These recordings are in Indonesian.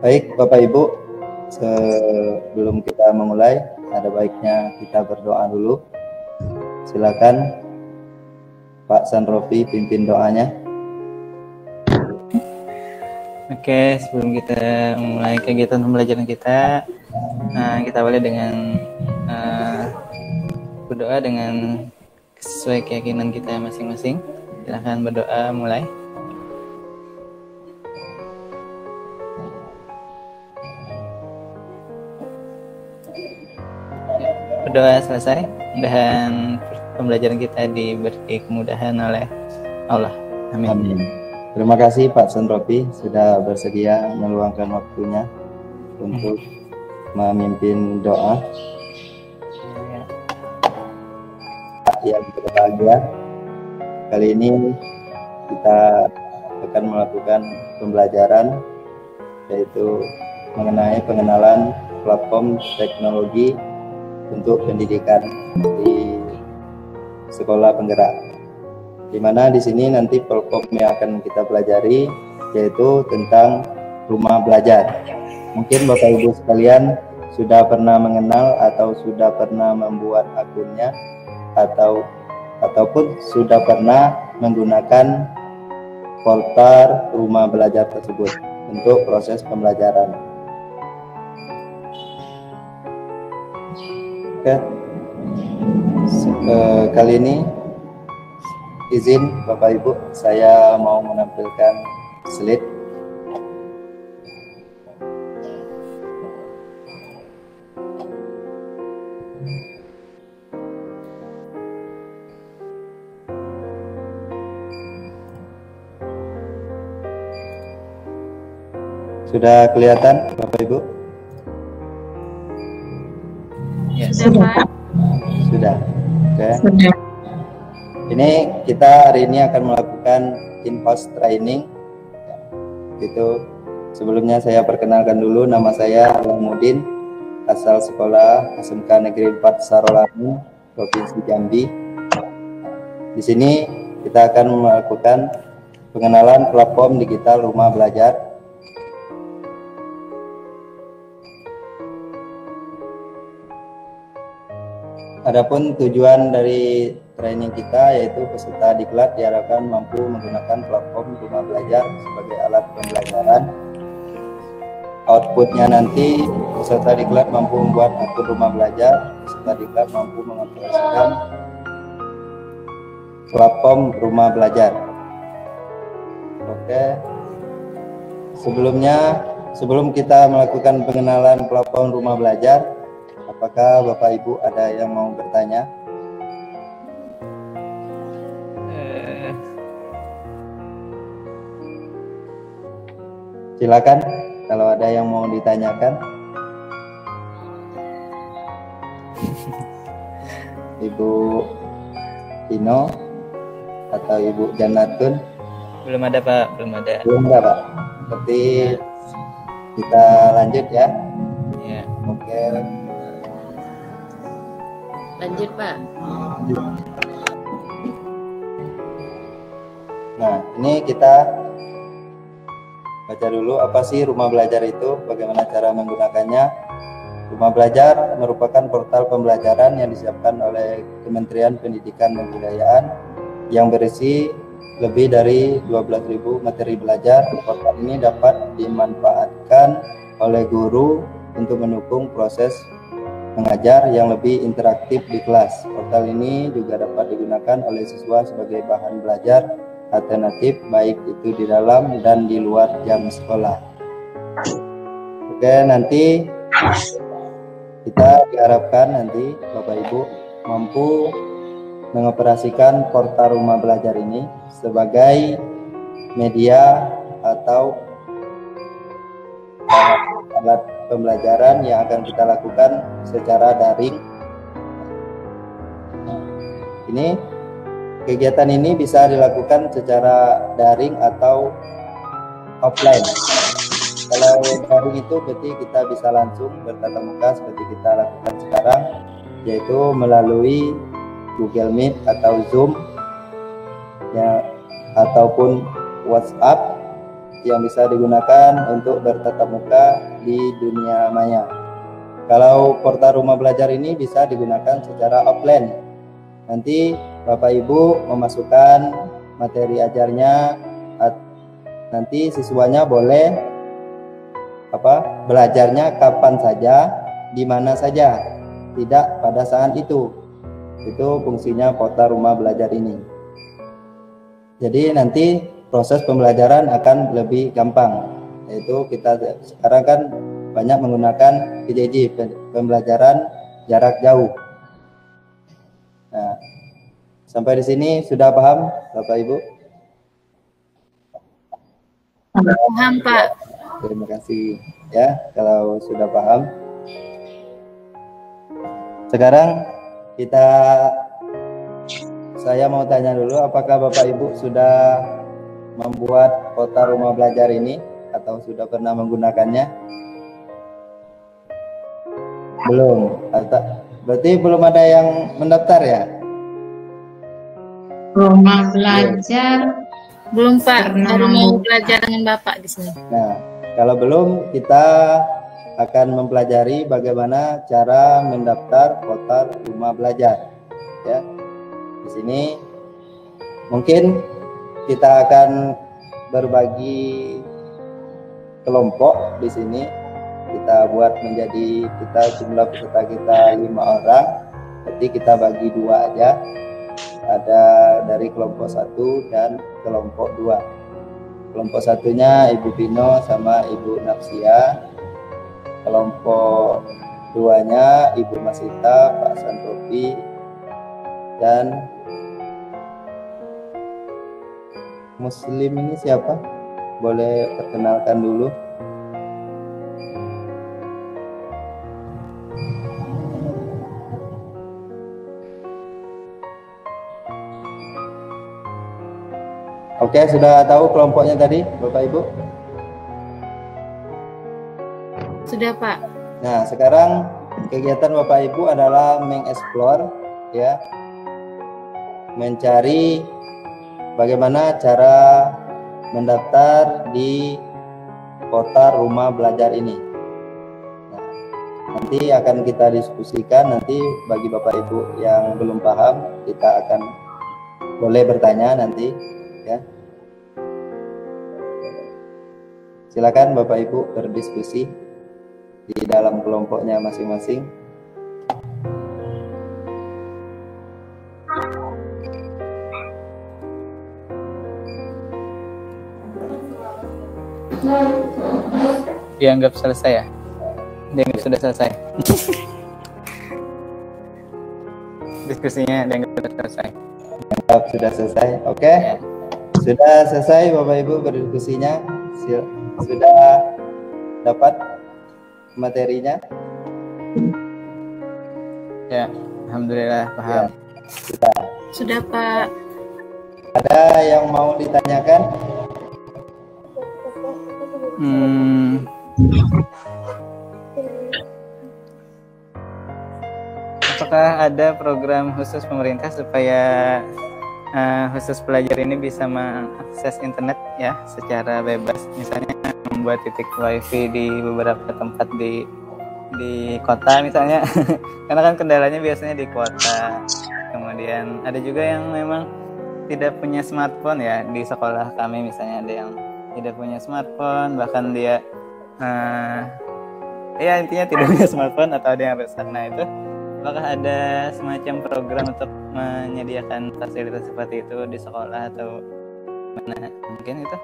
Baik Bapak Ibu, sebelum kita memulai, ada baiknya kita berdoa dulu. Silakan Pak Sanrofi pimpin doanya. Oke, sebelum kita mulai kegiatan pembelajaran kita, kita awali dengan berdoa dengan sesuai keyakinan kita masing-masing. Silahkan berdoa, mulai. Berdoa selesai, dan pembelajaran kita diberi kemudahan oleh Allah. Amin. Amin. Terima kasih Pak Sanrofi sudah bersedia meluangkan waktunya untuk memimpin doa. Yang berbahagia, kali ini kita akan melakukan pembelajaran yaitu mengenai pengenalan platform teknologi untuk pendidikan di sekolah penggerak, di mana di sini nanti platform yang akan kita pelajari yaitu tentang rumah belajar. Mungkin Bapak Ibu sekalian sudah pernah mengenal atau sudah pernah membuat akunnya ataupun sudah pernah menggunakan portal rumah belajar tersebut untuk proses pembelajaran. Oke. Kali ini izin Bapak Ibu, saya mau menampilkan slide. Sudah kelihatan Bapak Ibu? Ya, Sudah. Sudah. Oke. Sudah. Ini kita hari ini akan melakukan in-house training. Itu sebelumnya saya perkenalkan dulu, nama saya Alamuddin, asal sekolah SMK Negeri 4 Sarolamu, Provinsi Jambi. Di sini kita akan melakukan pengenalan platform digital rumah belajar. Adapun tujuan dari training kita yaitu peserta diklat diharapkan mampu menggunakan platform rumah belajar sebagai alat pembelajaran. Outputnya nanti peserta diklat mampu membuat akun rumah belajar, peserta diklat mampu mengoperasikan platform rumah belajar. Oke. Sebelum kita melakukan pengenalan platform rumah belajar, apakah Bapak Ibu ada yang mau bertanya? Silakan kalau ada yang mau ditanyakan. Ibu Tino atau Ibu Janatun? belum ada Pak, belum ada. Belum ada Pak. Berarti kita lanjut ya. Ya. Oke. Lanjut Pak. Nah, ini kita baca dulu apa sih rumah belajar itu, bagaimana cara menggunakannya. Rumah belajar merupakan portal pembelajaran yang disiapkan oleh Kementerian Pendidikan dan Kebudayaan yang berisi lebih dari 12.000 materi belajar. Portal ini dapat dimanfaatkan oleh guru untuk mendukung proses mengajar yang lebih interaktif di kelas. Portal ini juga dapat digunakan oleh siswa sebagai bahan belajar alternatif baik itu di dalam dan di luar jam sekolah. Oke, nanti kita diharapkan nanti Bapak Ibu mampu mengoperasikan portal rumah belajar ini sebagai media atau alat pembelajaran yang akan kita lakukan secara daring. Ini kegiatan ini bisa dilakukan secara daring atau offline. Kalau daring itu berarti kita bisa langsung bertatap muka seperti kita lakukan sekarang, yaitu melalui Google Meet atau Zoom ya, ataupun WhatsApp. yang bisa digunakan untuk bertatap muka di dunia maya. Kalau portal rumah belajar ini bisa digunakan secara offline. Nanti Bapak Ibu memasukkan materi ajarnya, nanti siswanya boleh belajarnya kapan saja, di mana saja, tidak pada saat itu. Itu fungsinya portal rumah belajar ini. Jadi nanti proses pembelajaran akan lebih gampang. Yaitu kita sekarang kan banyak menggunakan PJJ, pembelajaran jarak jauh. Nah, sampai di sini sudah paham Bapak Ibu? Paham Pak. Terima kasih ya kalau sudah paham. Sekarang saya mau tanya dulu, apakah Bapak Ibu sudah membuat portal rumah belajar ini atau sudah pernah menggunakannya? Belum. Berarti belum ada yang mendaftar ya? Rumah belajar belum Pak, baru mau belajar dengan Bapak di sini. Nah, kalau belum, kita akan mempelajari bagaimana cara mendaftar portal rumah belajar. Ya, di sini mungkin kita akan berbagi kelompok di sini. Kita buat menjadi jumlah peserta kita 5 orang. Jadi kita bagi 2 aja. Ada dari kelompok 1 dan kelompok 2. Kelompok satunya Ibu Pino sama Ibu Nafsia. Kelompok 2-nya Ibu Masita, Pak Santopi, dan Muslim ini siapa? Boleh perkenalkan dulu. Oke, sudah tahu kelompoknya tadi, Bapak Ibu? Sudah Pak. Nah, sekarang kegiatan Bapak Ibu adalah mengeksplor, ya, mencari bagaimana cara mendaftar di portal rumah belajar ini. Nah, nanti akan kita diskusikan. Nanti bagi Bapak Ibu yang belum paham, kita akan boleh bertanya nanti, ya. Silakan Bapak Ibu berdiskusi di dalam kelompoknya masing-masing. Dianggap selesai ya? Dianggap sudah selesai. Diskusinya dianggap sudah selesai. Dianggap sudah selesai. Oke. Ya. Sudah selesai Bapak Ibu berdiskusinya. Sudah dapat materinya? Ya, alhamdulillah paham. Ya, Sudah Pak. ada yang mau ditanyakan? Apakah ada program khusus pemerintah supaya khusus pelajar ini bisa mengakses internet ya secara bebas, misalnya membuat titik wifi di beberapa tempat di kota misalnya? Karena kan kendalanya biasanya di kota. Kemudian ada juga yang memang tidak punya smartphone ya, di sekolah kami misalnya ada yang tidak punya smartphone, bahkan dia ya intinya tidak punya smartphone atau ada yang rusak. Nah itu apakah ada semacam program untuk menyediakan fasilitas seperti itu di sekolah atau mana mungkin itu?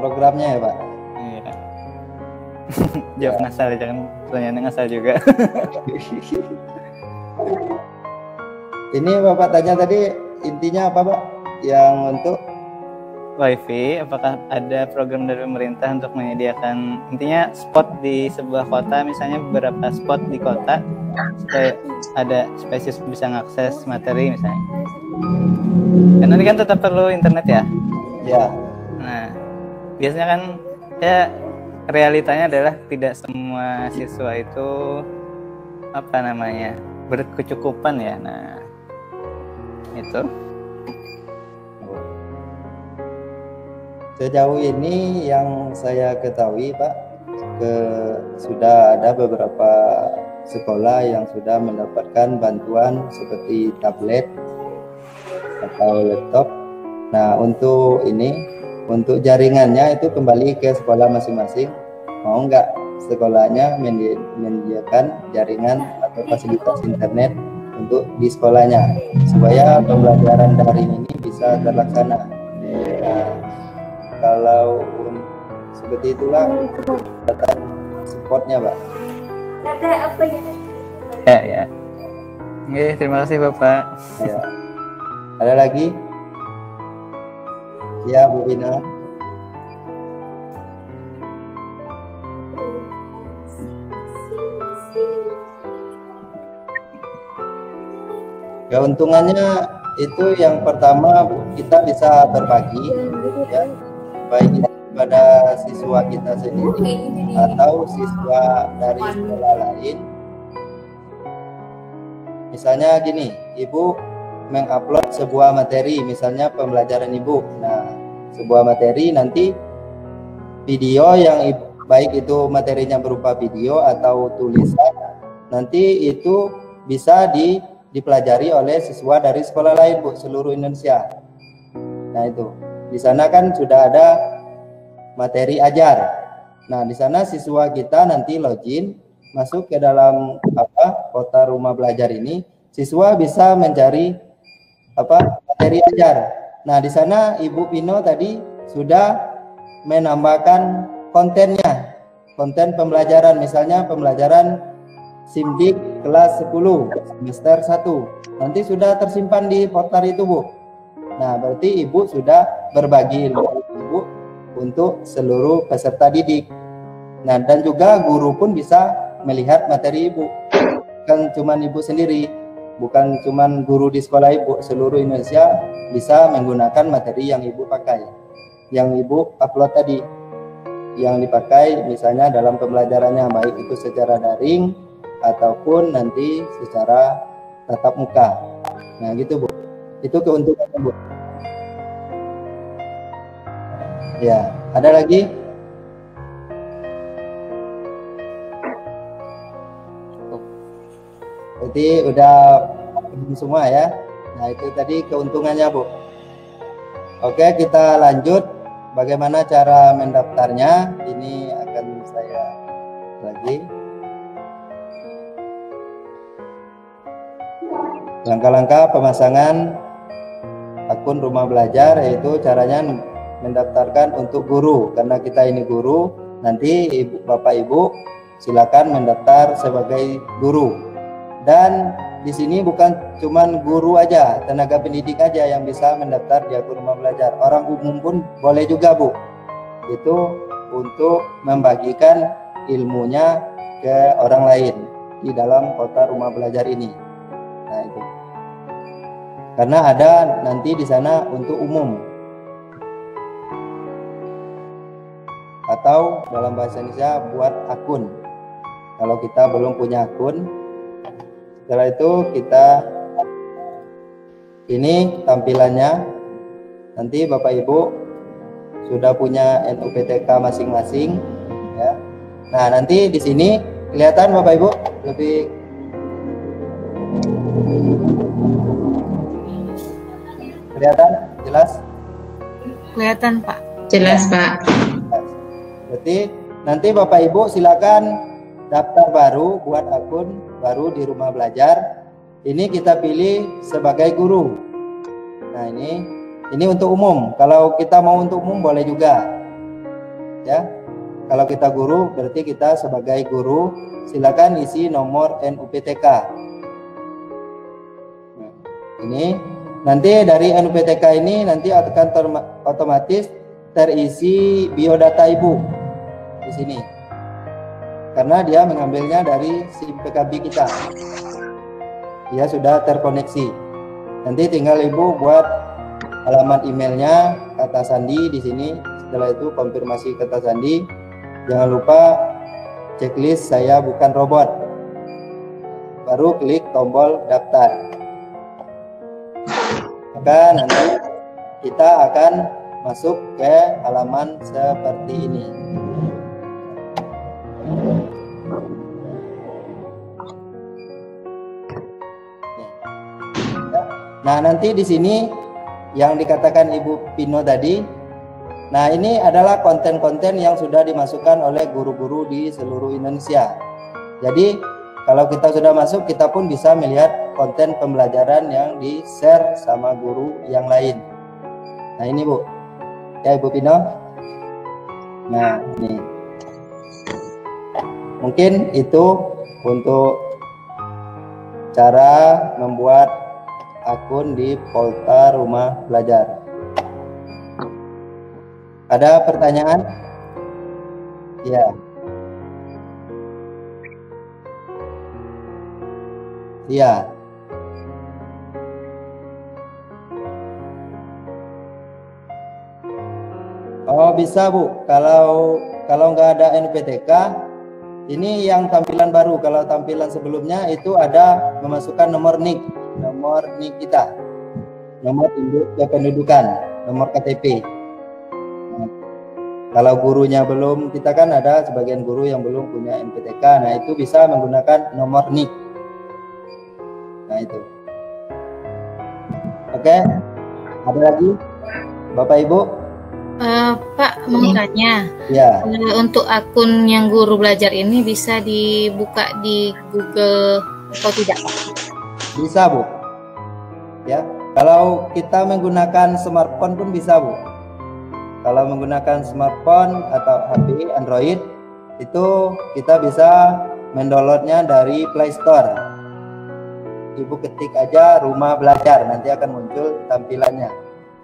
Programnya ya Pak? Iya. Jawab ngasal, jangan pertanyaan ngasal juga. Ini Bapak tanya tadi intinya apa Pak? Yang untuk Wifi, apakah ada program dari pemerintah untuk menyediakan intinya spot di sebuah kota, misalnya beberapa spot di kota supaya ada spesies bisa mengakses materi misalnya. Karena ini kan tetap perlu internet ya. ya. Nah, biasanya kan ya realitanya adalah tidak semua siswa itu berkecukupan ya. Nah, itu. Sejauh ini yang saya ketahui, Pak, sudah ada beberapa sekolah yang sudah mendapatkan bantuan seperti tablet atau laptop. Nah, untuk jaringannya itu kembali ke sekolah masing-masing. Mau nggak sekolahnya menyediakan jaringan atau fasilitas internet untuk di sekolahnya supaya pembelajaran daring ini bisa terlaksana. Nah, kalau seperti itulah data supportnya, Pak. Ya. Oke, terima kasih Bapak. Ya. Ada lagi? Ya, Bu Bina. Keuntungannya itu yang pertama, Bu, kita bisa berbagi, ya, baik itu pada siswa kita sendiri atau siswa dari sekolah lain. Misalnya gini, Ibu mengupload sebuah materi, misalnya pembelajaran Ibu. Nah, sebuah materi nanti video yang baik itu materinya berupa video atau tulisan, nanti itu bisa dipelajari oleh siswa dari sekolah lain, Bu, seluruh Indonesia. Nah, itu di sana kan sudah ada materi ajar. Nah, di sana siswa kita nanti login masuk ke dalam kota rumah belajar ini, siswa bisa mencari materi ajar. Nah, di sana Ibu Pino tadi sudah menambahkan kontennya, konten pembelajaran, misalnya pembelajaran SIMDIK kelas 10 semester 1 nanti sudah tersimpan di portal itu, Bu. Nah, berarti Ibu sudah berbagi ilmu Ibu untuk seluruh peserta didik. Nah, dan juga guru pun bisa melihat materi Ibu, bukan cuma Ibu sendiri, bukan cuma guru di sekolah Ibu, seluruh Indonesia bisa menggunakan materi yang Ibu pakai, yang Ibu upload tadi, yang dipakai misalnya dalam pembelajarannya, baik itu secara daring ataupun nanti secara tatap muka. Nah, gitu, Bu. Itu keuntungannya, Bu. Ya, ada lagi? Berarti udah semua ya. Nah, itu tadi keuntungannya, Bu. Oke, kita lanjut. Bagaimana cara mendaftarnya? Ini akan saya lagi. Langkah-langkah pemasangan akun rumah belajar, yaitu caranya mendaftarkan untuk guru. Karena kita ini guru, nanti Bapak Ibu silakan mendaftar sebagai guru. Dan di sini bukan cuman guru aja, tenaga pendidik aja yang bisa mendaftar di akun rumah belajar. Orang umum pun boleh juga, Bu. Itu untuk membagikan ilmunya ke orang lain di dalam kota rumah belajar ini. Nah, itu. Karena ada nanti di sana untuk umum. Atau dalam bahasa Indonesia buat akun. Kalau kita belum punya akun, setelah itu kita ini tampilannya. Nanti Bapak Ibu sudah punya NUPTK masing-masing, ya. Nah, nanti di sini kelihatan Bapak Ibu lebih kelihatan jelas? Kelihatan, Pak. Jelas, Pak. Berarti nanti Bapak Ibu silakan daftar baru, buat akun baru di rumah belajar. Ini kita pilih sebagai guru. Nah, ini untuk umum. Kalau kita mau untuk umum boleh juga. Ya. Kalau kita guru berarti kita sebagai guru silakan isi nomor NUPTK. Nah, ini nanti dari NUPTK ini nanti akan otomatis terisi biodata Ibu di sini. Karena dia mengambilnya dari SIM PKB kita. Dia sudah terkoneksi. Nanti tinggal Ibu buat alamat emailnya, kata sandi di sini. Setelah itu konfirmasi kata sandi. Jangan lupa checklist saya bukan robot. Baru klik tombol daftar. Maka nanti kita akan masuk ke halaman seperti ini. Nah, nanti di sini yang dikatakan Ibu Pino tadi, nah ini adalah konten-konten yang sudah dimasukkan oleh guru-guru di seluruh Indonesia. Jadi kalau kita sudah masuk, kita pun bisa melihat konten pembelajaran yang di-share sama guru yang lain. Nah ini Bu, ya Ibu Pino. Nah ini, mungkin itu untuk cara membuat akun di Polta Rumah Belajar. Ada pertanyaan? Ya. Iya. Oh bisa Bu, kalau nggak ada NPTK, ini yang tampilan baru. Kalau tampilan sebelumnya itu ada memasukkan nomor NIK kita, nomor induk kependudukan, nomor KTP. Nah, kalau gurunya belum, kita kan ada sebagian guru yang belum punya NPTK, nah itu bisa menggunakan nomor NIK. Nah itu. Oke, ada lagi Bapak Ibu? Pak mau tanya, Ya. untuk akun yang guru belajar ini bisa dibuka di Google atau tidak Pak? Bisa Bu. Ya, kalau kita menggunakan smartphone pun bisa Bu. Kalau menggunakan smartphone atau HP Android itu kita bisa mendownloadnya dari Play Store. Ibu ketik aja Rumah Belajar, nanti akan muncul tampilannya.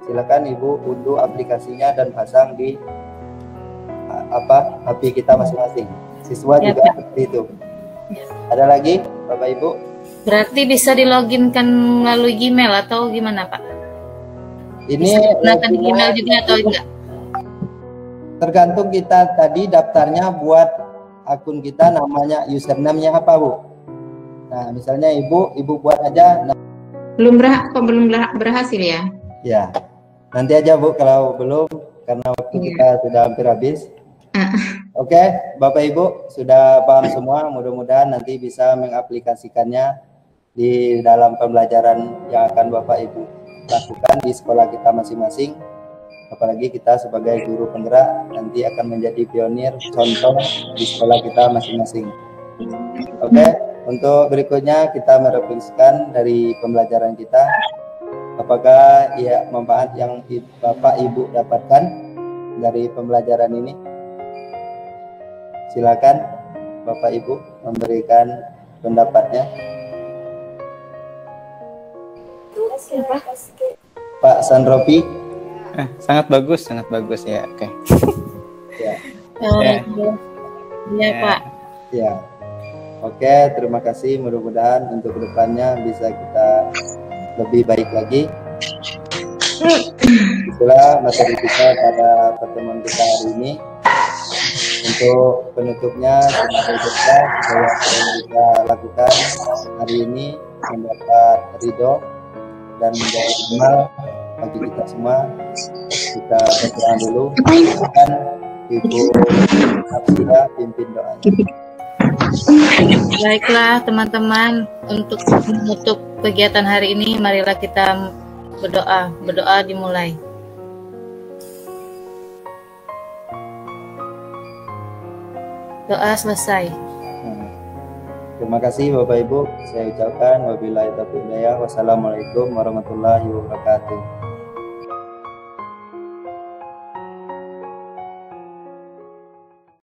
Silakan Ibu unduh aplikasinya dan pasang di HP kita masing-masing. Siswa Ya, juga Pak. seperti itu. Ada lagi Bapak Ibu? Berarti bisa diloginkan melalui Gmail atau gimana Pak? Ini Bisa digunakan di Gmail juga atau enggak? tergantung kita tadi daftarnya buat akun kita, namanya username-nya apa Bu. Nah misalnya Ibu buat aja. Belum berhasil ya? Ya, nanti aja Bu kalau belum, karena waktu kita sudah hampir habis. Oke, Bapak Ibu sudah paham semua, mudah-mudahan nanti bisa mengaplikasikannya di dalam pembelajaran yang akan Bapak Ibu lakukan di sekolah kita masing-masing. Apalagi kita sebagai guru penggerak nanti akan menjadi pionir contoh di sekolah kita masing-masing. Oke, untuk berikutnya kita merefleksikan dari pembelajaran kita. Apakah ya manfaat yang Bapak Ibu dapatkan dari pembelajaran ini? Silakan Bapak Ibu memberikan pendapatnya. Pak Sandropi. Sangat bagus ya. Oke. Ya. Ya Pak. Ya. Oke, terima kasih. Mudah-mudahan untuk kedepannya bisa kita lebih baik lagi. Itulah materi kita pada pertemuan kita hari ini. Untuk penutupnya, semoga kita kita lakukan hari ini mendapat ridho dan menjadi amal bagi kita semua. Kita berdoa dulu dan Ibu Hafsira pimpin doa. Baiklah teman-teman, untuk menutup kegiatan hari ini marilah kita berdoa dimulai. Doa selesai. Terima kasih Bapak Ibu, saya ucapkan wabillahi taufiq hidayah. Wassalamualaikum warahmatullahi wabarakatuh.